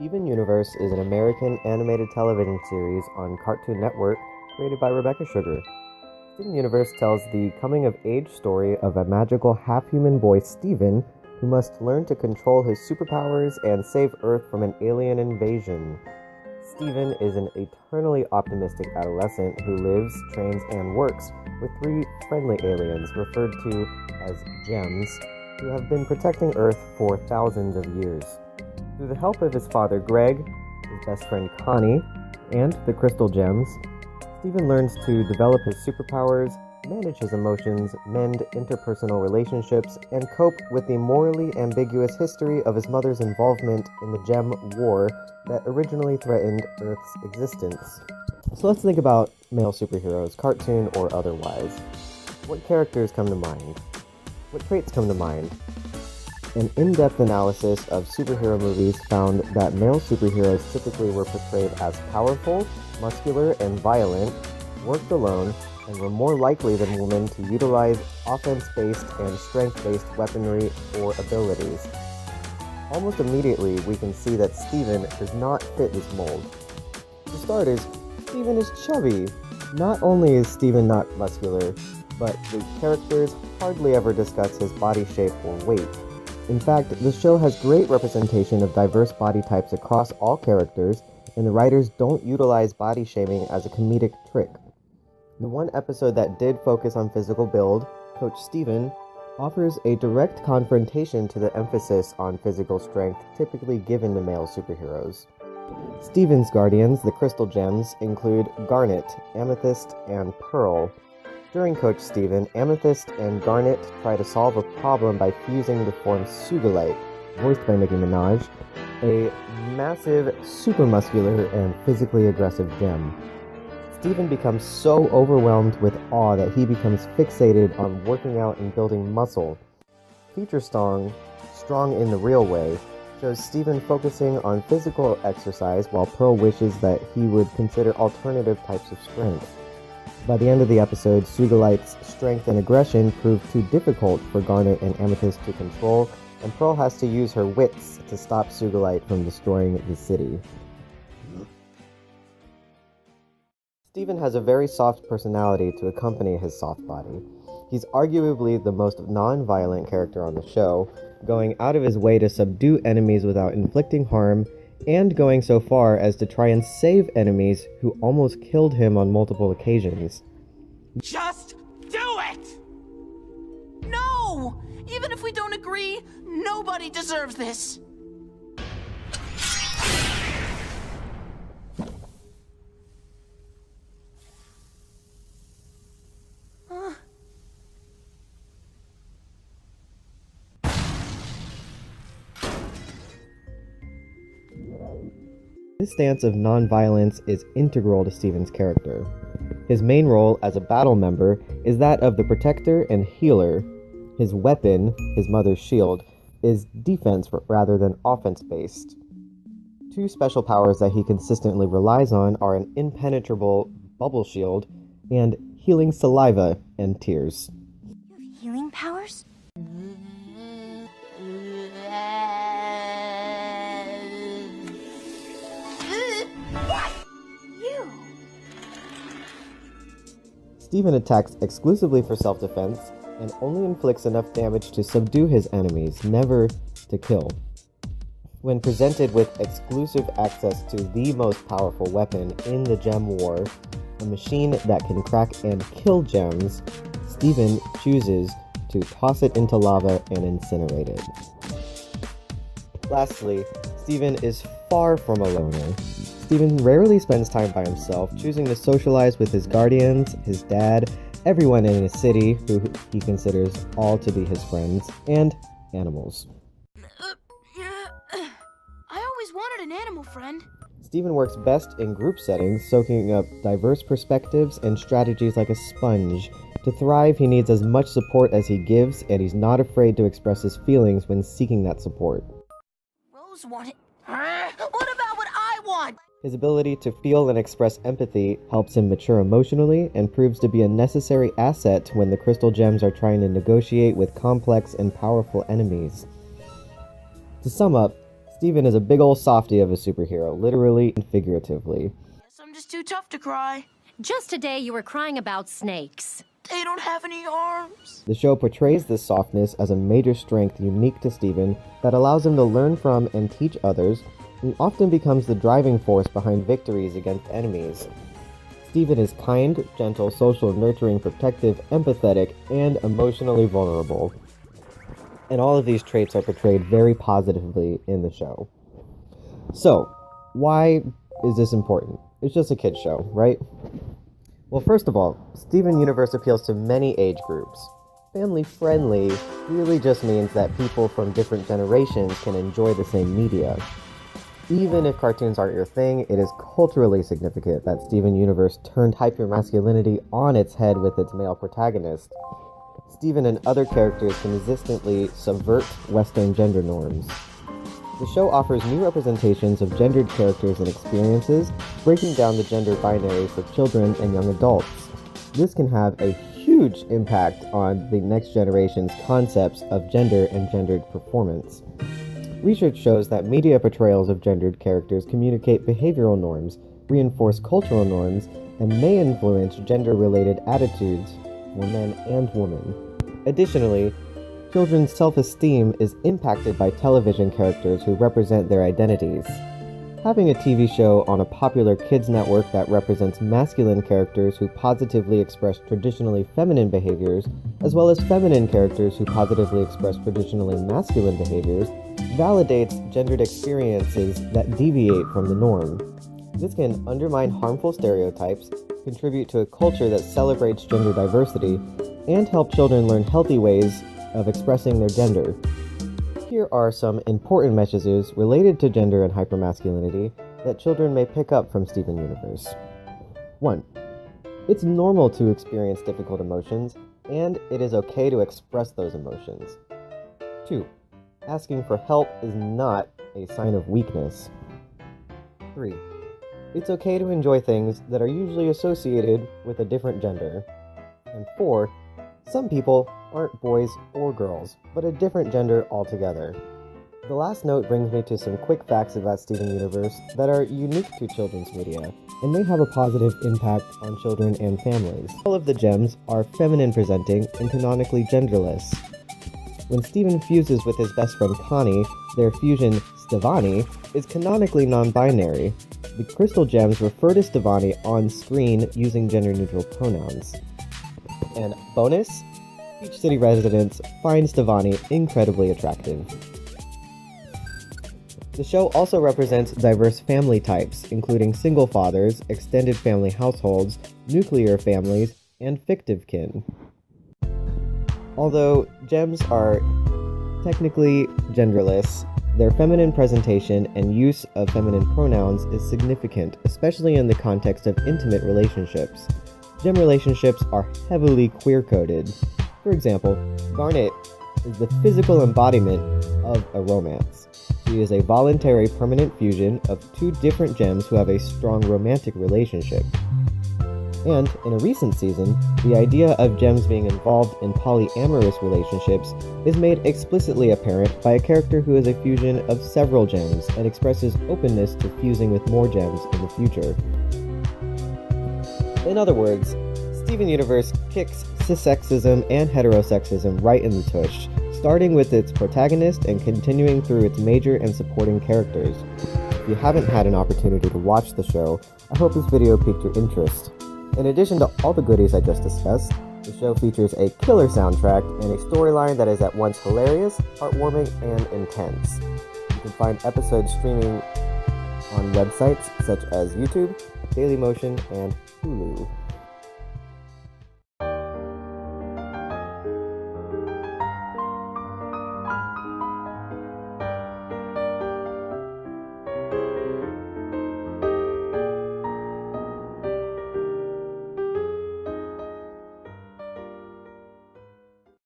Crewniverse is an American animated television series on Cartoon Network created by Rebecca Sugar. Universe tells the coming-of-age story of a magical half-human boy, Steven, who must learn to control his superpowers and save Earth from an alien invasion. Steven is an eternally optimistic adolescent who lives, trains, and works with three friendly aliens referred to as gems, who have been protecting Earth for thousands of years. Through the help of his father, Greg, his best friend, Connie, and the crystal gems, Steven learns to develop his superpowers, manage his emotions, mend interpersonal relationships, and cope with the morally ambiguous history of his mother's involvement in the Gem War that originally threatened Earth's existence. So let's think about male superheroes, cartoon or otherwise. What characters come to mind? What traits come to mind? An in-depth analysis of superhero movies found that male superheroes typically were portrayed as powerful, muscular, and violent, worked alone, and were more likely than women to utilize offense-based and strength-based weaponry or abilities. Almost immediately, we can see that Steven does not fit this mold. For starters, Steven is chubby. Not only is Steven not muscular, but the characters hardly ever discuss his body shape or weight. In fact, the show has great representation of diverse body types across all characters, and the writers don't utilize body shaming as a comedic trick. The one episode that did focus on physical build, Coach Steven, offers a direct confrontation to the emphasis on physical strength typically given to male superheroes. Steven's guardians, the crystal gems, include Garnet, Amethyst, and Pearl. During Coach Steven, Amethyst and Garnet try to solve a problem by fusing to form Sugilite, voiced by Nicki Minaj, a massive, super muscular, and physically aggressive gem. Steven becomes so overwhelmed with awe that he becomes fixated on working out and building muscle. Feature song, Strong in the Real Way, shows Steven focusing on physical exercise while Pearl wishes that he would consider alternative types of strength. By the end of the episode, Sugilite's strength and aggression prove too difficult for Garnet and Amethyst to control, and Pearl has to use her wits to stop Sugilite from destroying the city. Steven has a very soft personality to accompany his soft body. He's arguably the most non-violent character on the show, going out of his way to subdue enemies without inflicting harm, and going so far as to try and save enemies who almost killed him on multiple occasions. Just do it! No! Even if we don't agree, nobody deserves this! This stance of non-violence is integral to Steven's character. His main role as a battle member is that of the protector and healer. His weapon, his mother's shield, is defense rather than offense-based. Two special powers that he consistently relies on are an impenetrable bubble shield and healing saliva and tears. You have healing powers? Steven attacks exclusively for self-defense and only inflicts enough damage to subdue his enemies, never to kill. When presented with exclusive access to the most powerful weapon in the Gem War, a machine that can crack and kill gems, Steven chooses to toss it into lava and incinerate it. Lastly, Steven is far from a loner. Steven rarely spends time by himself, choosing to socialize with his guardians, his dad, everyone in his city who he considers all to be his friends, and animals. I always wanted an animal friend. Steven works best in group settings, soaking up diverse perspectives and strategies like a sponge. To thrive, he needs as much support as he gives, and he's not afraid to express his feelings when seeking that support. Rose wanted... What about what I want? His ability to feel and express empathy helps him mature emotionally and proves to be a necessary asset when the crystal gems are trying to negotiate with complex and powerful enemies. To sum up, Steven is a big ol' softy of a superhero, literally and figuratively. Guess I'm just too tough to cry. Just today you were crying about snakes. They don't have any arms. The show portrays this softness as a major strength unique to Steven that allows him to learn from and teach others, and often becomes the driving force behind victories against enemies. Steven is kind, gentle, social, nurturing, protective, empathetic, and emotionally vulnerable. And all of these traits are portrayed very positively in the show. So, why is this important? It's just a kid's show, right? Well, first of all, Steven Universe appeals to many age groups. Family-friendly really just means that people from different generations can enjoy the same media. Even if cartoons aren't your thing, it is culturally significant that Steven Universe turned hypermasculinity on its head with its male protagonist. Steven and other characters consistently subvert Western gender norms. The show offers new representations of gendered characters and experiences, breaking down the gender binary for children and young adults. This can have a huge impact on the next generation's concepts of gender and gendered performance. Research shows that media portrayals of gendered characters communicate behavioral norms, reinforce cultural norms, and may influence gender-related attitudes for men and women. Additionally, children's self-esteem is impacted by television characters who represent their identities. Having a TV show on a popular kids network that represents masculine characters who positively express traditionally feminine behaviors, as well as feminine characters who positively express traditionally masculine behaviors, validates gendered experiences that deviate from the norm. This can undermine harmful stereotypes, contribute to a culture that celebrates gender diversity, and help children learn healthy ways of expressing their gender. Here are some important messages related to gender and hypermasculinity that children may pick up from Steven Universe. 1. It's normal to experience difficult emotions, and it is okay to express those emotions. 2. Asking for help is not a sign of weakness. 3. It's okay to enjoy things that are usually associated with a different gender. And 4. Some people aren't boys or girls, but a different gender altogether. The last note brings me to some quick facts about Steven Universe that are unique to children's media, and may have a positive impact on children and families. All of the gems are feminine presenting and canonically genderless. When Steven fuses with his best friend Connie, their fusion, Stevani, is canonically non-binary. The crystal gems refer to Stevani on screen using gender-neutral pronouns. And bonus, Beach City residents find Stevani incredibly attractive. The show also represents diverse family types, including single fathers, extended family households, nuclear families, and fictive kin. Although gems are technically genderless, their feminine presentation and use of feminine pronouns is significant, especially in the context of intimate relationships. Gem relationships are heavily queer-coded. For example, Garnet is the physical embodiment of a romance. She is a voluntary permanent fusion of two different gems who have a strong romantic relationship. And, in a recent season, the idea of gems being involved in polyamorous relationships is made explicitly apparent by a character who is a fusion of several gems and expresses openness to fusing with more gems in the future. In other words, Steven Universe kicks cissexism and heterosexism right in the tush, starting with its protagonist and continuing through its major and supporting characters. If you haven't had an opportunity to watch the show, I hope this video piqued your interest. In addition to all the goodies I just discussed, the show features a killer soundtrack and a storyline that is at once hilarious, heartwarming, and intense. You can find episodes streaming on websites such as YouTube, Dailymotion, and Hulu.